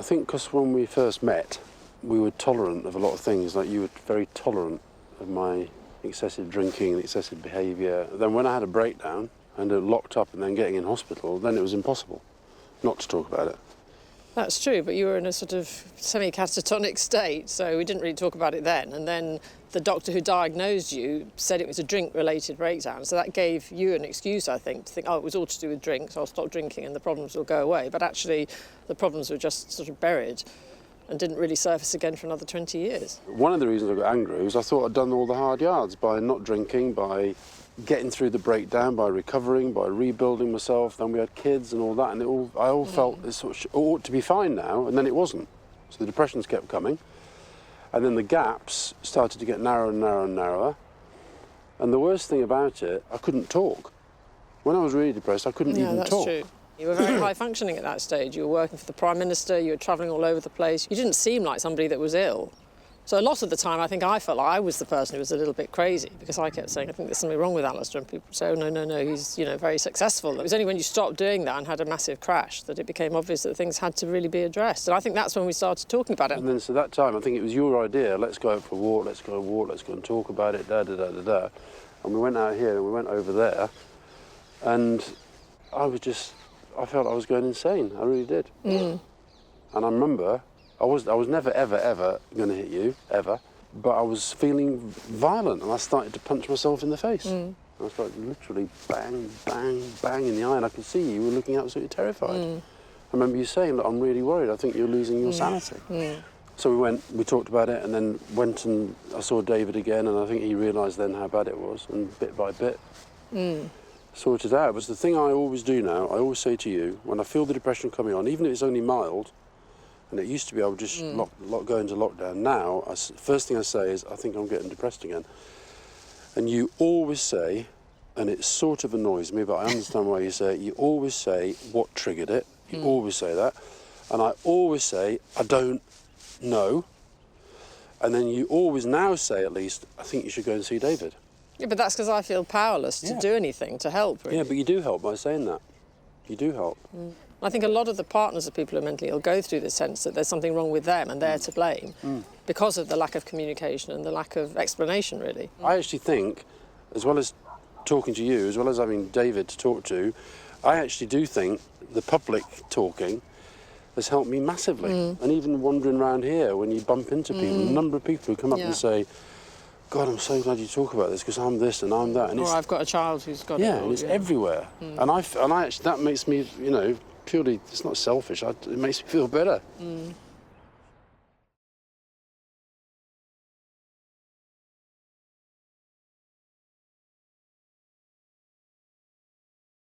I think because when we first met, we were tolerant of a lot of things. Like, you were very tolerant of my excessive drinking and excessive behaviour. Then when I had a breakdown and locked up and then getting in hospital, then it was impossible not to talk about it. That's true, but you were in a sort of semi-catatonic state, so we didn't really talk about it then. And then the doctor who diagnosed you said it was a drink-related breakdown, so that gave you an excuse, I think, to think, oh, it was all to do with drink, so I'll stop drinking and the problems will go away. But actually, the problems were just sort of buried and didn't really surface again for another 20 years. One of the reasons I got angry was I thought I'd done all the hard yards by not drinking, by getting through the breakdown, by recovering, by rebuilding myself. Then we had kids and all that, and I all felt this sort of ought to be fine now, and then it wasn't. So the depressions kept coming, and then the gaps started to get narrower and narrower and narrower. And the worst thing about it, I couldn't talk. When I was really depressed, I couldn't even talk. Yeah, that's true. You were very high functioning at that stage. You were working for the Prime Minister, you were travelling all over the place. You didn't seem like somebody that was ill. So a lot of the time, I think I felt like I was the person who was a little bit crazy, because I kept saying, I think there's something wrong with Alastair, and people would say, oh, no, he's, very successful. It was only when you stopped doing that and had a massive crash that it became obvious that things had to really be addressed. And I think that's when we started talking about it. And then, so that time, I think it was your idea, let's go out for a walk, let's go and talk about it, da-da-da-da-da. And we went out here and we went over there, and I felt I was going insane, I really did. And I remember, I was never, ever, ever going to hit you, ever. But I was feeling violent, and I started to punch myself in the face. I started literally bang, bang, bang in the eye, and I could see you were looking absolutely terrified. I remember you saying, look, I'm really worried, I think you're losing your sanity. So we talked about it, and then went and I saw David again, and I think he realised then how bad it was, and bit by bit sorted out. But the thing I always do now, I always say to you, when I feel the depression coming on, even if it's only mild, and it used to be I would just go into lockdown. Now, first thing I say is, I think I'm getting depressed again. And you always say, and it sort of annoys me, but I understand why you say it, you always say what triggered it. You always say that. And I always say, I don't know. And then you always now say, at least, I think you should go and see David. Yeah, but that's because I feel powerless to do anything, to help, really. Yeah, but you do help by saying that. You do help. I think a lot of the partners of people who are mentally ill go through the sense that there's something wrong with them and they're to blame because of the lack of communication and the lack of explanation, really. I actually think, as well as talking to you, as well as having David to talk to, I actually do think the public talking has helped me massively. And even wandering around here, when you bump into people, a number of people who come up and say, God, I'm so glad you talk about this, because I'm this and I'm that. And or I've got a child who's got it. Yeah, and it's everywhere. And I actually, that makes me, purely, it's not selfish, it makes me feel better.